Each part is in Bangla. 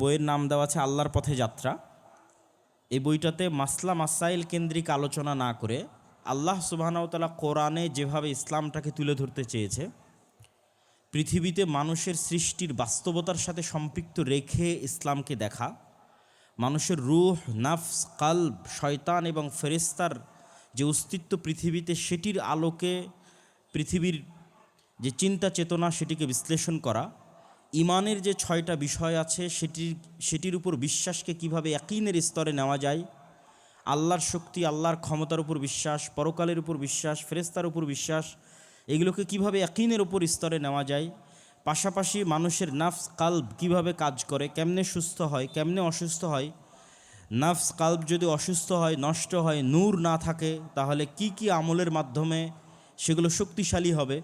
বইয়ের নাম দেওয়া আছে আল্লাহর পথে যাত্রা। এই বইটাতে মাসলা মাসাইল কেন্দ্রিক আলোচনা না করে আল্লাহ সুবহানাহু ওয়া তাআলা কোরআনে যেভাবে ইসলামটাকে তুলে ধরতে চেয়েছে, পৃথিবীতে মানুষের সৃষ্টির বাস্তবতার সাথে সম্পৃক্ত রেখে ইসলামকে দেখা, মানুষের রূহ, নাফস, কালব, শয়তান এবং ফেরেশতার যে অস্তিত্ব পৃথিবীতে, সেটির আলোকে পৃথিবীর যে চিন্তা চেতনা সেটিকে বিশ্লেষণ করা, ইমানের যে 6টা বিষয় আছে সেটির উপর বিশ্বাসকে কিভাবে ইয়াকিনের স্তরে নেওয়া যায়, আল্লাহর শক্তি, আল্লাহর ক্ষমতার উপর বিশ্বাস, পরকালের উপর বিশ্বাস, ফেরেশতার উপর বিশ্বাস, এগুলোকে কিভাবে ইয়াকিনের উপর স্তরে নেওয়া যায়, পাশাপাশি মানুষের নাফস কালব কিভাবে কাজ করে, কেমনে সুস্থ হয়, কেমনে অসুস্থ হয়, নাফস কালব যদি অসুস্থ হয়, নষ্ট হয়, নূর না থাকে, তাহলে কি কি আমলের মাধ্যমে সেগুলো শক্তিশালী হবে।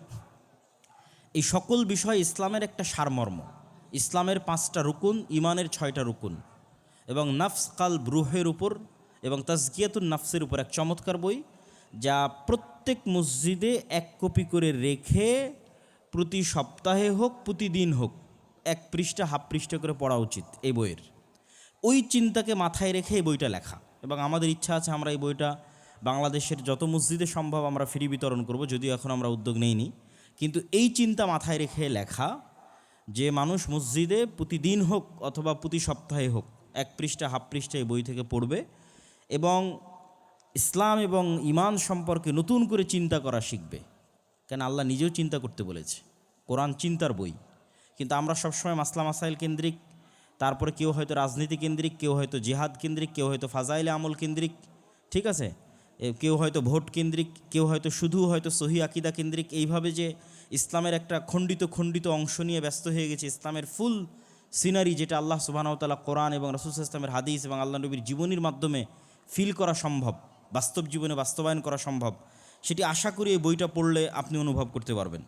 এই সকল বিষয় ইসলামের একটা সারমর্ম। ইসলামের 5টা রুকুন, ইমানের 6টা রুকুন, এবং নাফস কালব রুহের উপর এবং তাজকিয়াতুন নাফসের উপর এক চমৎকার বই, যা প্রত্যেক মসজিদে 1 কপি করে রেখে প্রতি সপ্তাহে হোক প্রতিদিন হোক 1 পৃষ্ঠা হাফ পৃষ্ঠা করে পড়া উচিত এই বইয়ের। ওই চিন্তাকে মাথায় রেখে এই বইটা লেখা, এবং আমাদের ইচ্ছা আছে আমরা এই বইটা বাংলাদেশের যত মসজিদে সম্ভব আমরা ফ্রি বিতরণ করব, যদিও এখন আমরা উদ্যোগ নেইনি। কিন্তু এই চিন্তা মাথায় রেখে লেখা যে মানুষ মসজিদে প্রতিদিন হোক অথবা প্রতি সপ্তাহে হোক 1 পৃষ্ঠা হাফ পৃষ্ঠা এই বই থেকে পড়বে এবং ইসলাম এবং ইমান সম্পর্কে নতুন করে চিন্তা করা শিখবে। কেন আল্লাহ নিজেও চিন্তা করতে বলেছে, কোরআন চিন্তার বই। কিন্তু আমরা সবসময় মাসলা মাসাইল কেন্দ্রিক, তারপরে কেউ হয়তো রাজনীতি কেন্দ্রিক, কেউ হয়তো জিহাদ কেন্দ্রিক, কেউ হয়তো ফাজাইলে আমল কেন্দ্রিক, ঠিক আছে, কেউ হয়তো ভোট কেন্দ্রিক, কেউ হয়তো শুধু হয়তো সহি আকিদা কেন্দ্রিক, এইভাবে যে ইসলামের একটা খণ্ডিত অংশ নিয়ে ব্যস্ত হয়ে গেছে। ইসলামের ফুল সিনারি যেটা আল্লাহ সুবহানাহু ওয়া তাআলা কোরআন এবং রাসূল সাল্লাল্লাহু আলাইহি ওয়াসাল্লামের হাদিস এবং আল্লাহ নবীর জীবনীর মাধ্যমে ফিল করা সম্ভব, বাস্তব জীবনে বাস্তবায়ন করা সম্ভব, সেটি আশা করি এই বইটা পড়লে আপনি অনুভব করতে পারবেন।